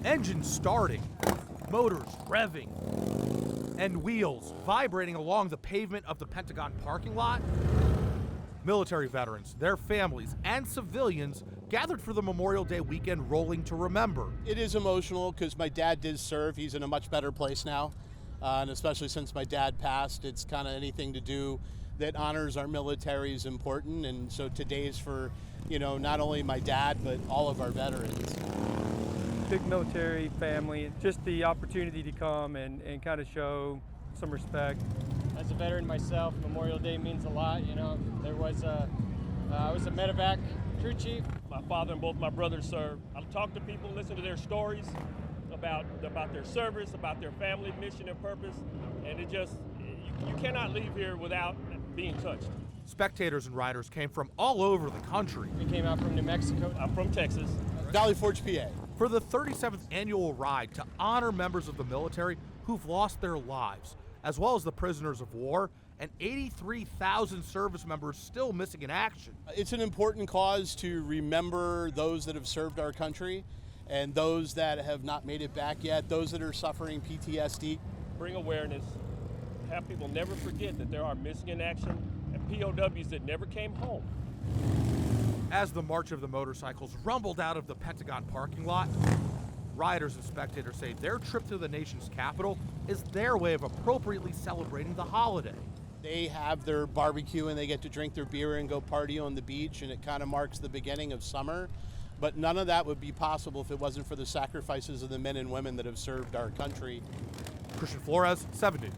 Engines starting, motors revving, and wheels vibrating along the pavement of the Pentagon parking lot. Military veterans, their families, and civilians gathered for the Memorial Day weekend Rolling to Remember. It is emotional because my dad did serve. He's in a much better place now. And especially since my dad passed, it's kind of anything to do that honors our military is important. And so today's for, not only my dad, but all of our veterans. Big military family, just the opportunity to come and kind of show some respect. As a veteran myself, Memorial Day means a lot. I was a medevac crew chief. My father and both my brothers served. I talk to people, listen to their stories about their service, about their family mission and purpose, and you cannot leave here without being touched. Spectators and riders came from all over the country. We came out from New Mexico. I'm from Texas. Valley Forge, PA. For the 37th annual ride to honor members of the military who've lost their lives, as well as the prisoners of war, and 83,000 service members still missing in action. It's an important cause to remember those that have served our country and those that have not made it back yet, those that are suffering PTSD. Bring awareness, have people never forget that there are missing in action and POWs that never came home. As the March of the Motorcycles rumbled out of the Pentagon parking lot, riders and spectators say their trip to the nation's capital is their way of appropriately celebrating the holiday. They have their barbecue and they get to drink their beer and go party on the beach, and it kind of marks the beginning of summer. But none of that would be possible if it wasn't for the sacrifices of the men and women that have served our country. Christian Flores, 7 News.